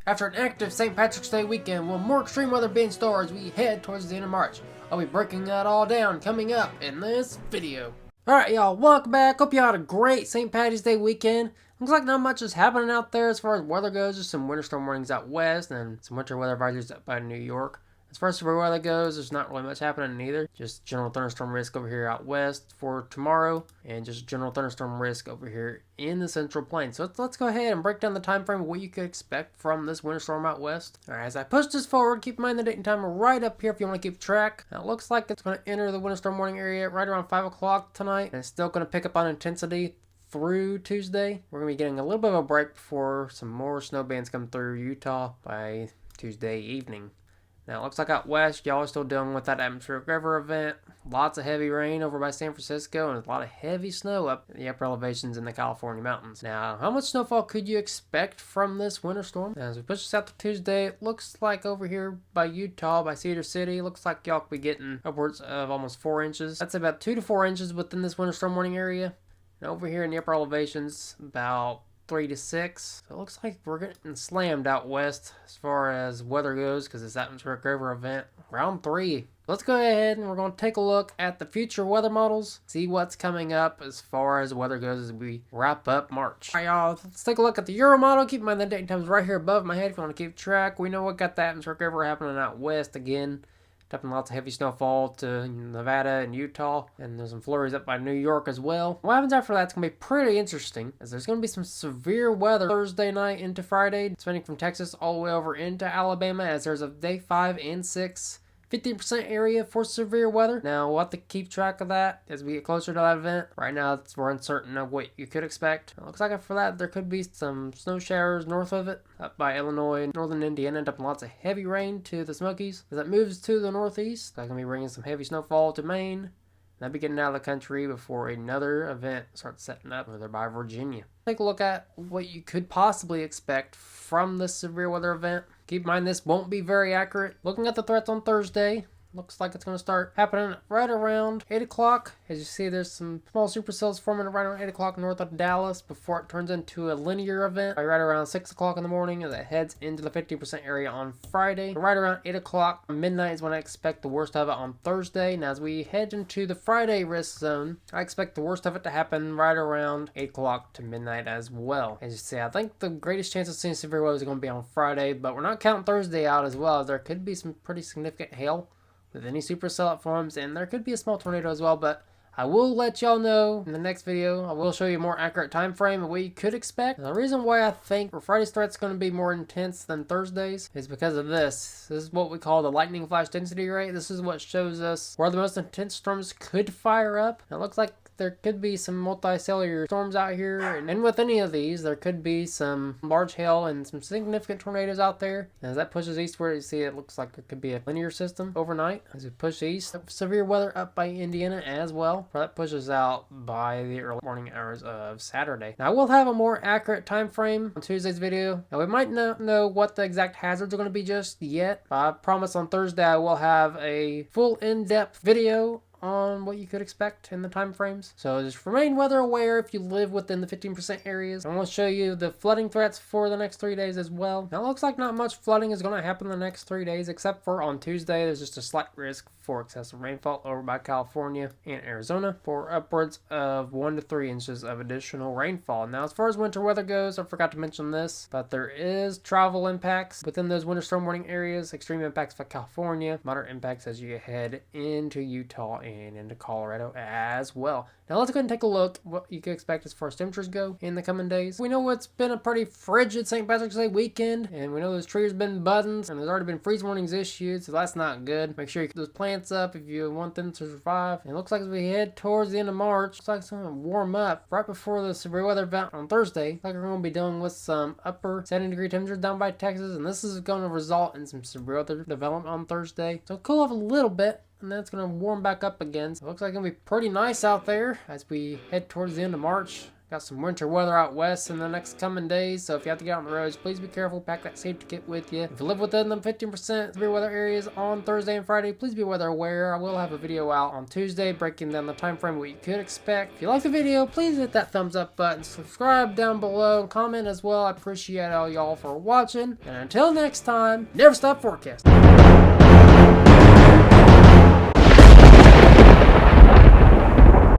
After an active St. Patrick's Day weekend with more extreme weather being stored as we head towards the end of March. I'll be breaking that all down coming up in this video. Alright y'all, welcome back. Hope y'all had a great St. Patty's Day weekend. Looks like not much is happening out there as far as weather goes. Just some winter storm warnings out west and some winter weather advisories up by New York. As far as severe weather goes, there's not really much happening either. Just general thunderstorm risk over here out west for tomorrow, and just general thunderstorm risk over here in the Central Plains. So let's go ahead and break down the time frame of what you could expect from this winter storm out west. Alright, as I push this forward, keep in mind the date and time right up here if you want to keep track. Now, it looks like it's going to enter the winter storm warning area right around 5 o'clock tonight, and it's still going to pick up on intensity through Tuesday. We're going to be getting a little bit of a break before some more snow bands come through Utah by Tuesday evening. Now, it looks like out west, y'all are still dealing with that atmospheric river event. Lots of heavy rain over by San Francisco and a lot of heavy snow up in the upper elevations in the California mountains. Now, how much snowfall could you expect from this winter storm? As we push this out to Tuesday, it looks like over here by Utah, by Cedar City, looks like y'all could be getting upwards of almost 4 inches. That's about 2 to 4 inches within this winter storm warning area. And over here in the upper elevations, about 3 to 6. So it looks like we're getting slammed out west as far as weather goes because this atmospheric river event. Round 3. Let's go ahead and we're going to take a look at the future weather models, see what's coming up as far as weather goes as we wrap up March. Alright y'all, let's take a look at the Euro model. Keep in mind the date and time's right here above my head if you want to keep track. We know we got the atmospheric river happening out west again. Dumping lots of heavy snowfall to Nevada and Utah, and there's some flurries up by New York as well. What happens after that's going to be pretty interesting, as there's going to be some severe weather Thursday night into Friday, spanning from Texas all the way over into Alabama, as there's a day 5 and 6 50% area for severe weather. Now, we'll have to keep track of that as we get closer to that event. Right now, we're uncertain of what you could expect. It looks like for that, there could be some snow showers north of it, up by Illinois, northern Indiana, dumping lots of heavy rain to the Smokies. As it moves to the northeast, that's going to be bringing some heavy snowfall to Maine. That'll be getting out of the country before another event starts setting up over there by Virginia. Take a look at what you could possibly expect from this severe weather event. Keep in mind this won't be very accurate. Looking at the threats on Thursday, looks like it's going to start happening right around 8 o'clock. As you see, there's some small supercells forming right around 8 o'clock north of Dallas before it turns into a linear event right around 6 o'clock in the morning as it heads into the 50% area on Friday. Right around 8 o'clock midnight is when I expect the worst of it on Thursday. Now, as we head into the Friday risk zone, I expect the worst of it to happen right around 8 o'clock to midnight as well. As you see, I think the greatest chance of seeing severe weather is going to be on Friday, but we're not counting Thursday out as well, as there could be some pretty significant hail with any supercell forms, and there could be a small tornado as well, but I will let y'all know in the next video. I will show you a more accurate time frame of what you could expect. And the reason why I think Friday's threat's going to be more intense than Thursday's is because of this. This is what we call the lightning flash density rate. This is what shows us where the most intense storms could fire up. It looks like there could be some multicellular storms out here, and with any of these, there could be some large hail and some significant tornadoes out there. And as that pushes eastward, you see it looks like there could be a linear system overnight. As we push east, severe weather up by Indiana as well. That pushes out by the early morning hours of Saturday. Now, I will have a more accurate time frame on Tuesday's video. Now, we might not know what the exact hazards are going to be just yet, but I promise on Thursday I will have a full in-depth video on what you could expect in the time frames. So just remain weather aware if you live within the 15% areas. I want to show you the flooding threats for the next 3 days as well. Now it looks like not much flooding is going to happen the next 3 days, except for on Tuesday there's just a slight risk for excessive rainfall over by California and Arizona for upwards of 1 to 3 inches of additional rainfall. Now as far as winter weather goes, I forgot to mention this, but there is travel impacts within those winter storm warning areas, extreme impacts for California, moderate impacts as you head into Utah and into Colorado as well. Now let's go ahead and take a look what you can expect as far as temperatures go in the coming days. We know it's been a pretty frigid St. Patrick's Day weekend, and we know those trees have been budding, and there's already been freeze warnings issued, so that's not good. Make sure you keep those plants up if you want them to survive. And it looks like as we head towards the end of March, looks like it's going to warm up right before the severe weather event on Thursday. Looks like we're going to be dealing with some upper 70-degree temperatures down by Texas, and this is going to result in some severe weather development on Thursday. So cool off a little bit, and then it's going to warm back up again. So it looks like it's going to be pretty nice out there as we head towards the end of March. Got some winter weather out west in the next coming days, so if you have to get on the roads, please be careful. Pack that safety kit with you. If you live within them 15% severe weather areas on Thursday and Friday, please be weather aware. I will have a video out on Tuesday breaking down the time frame what you could expect. If you like the video, please hit that thumbs up button, subscribe down below, and comment as well. I appreciate all y'all for watching. And until next time, never stop forecasting.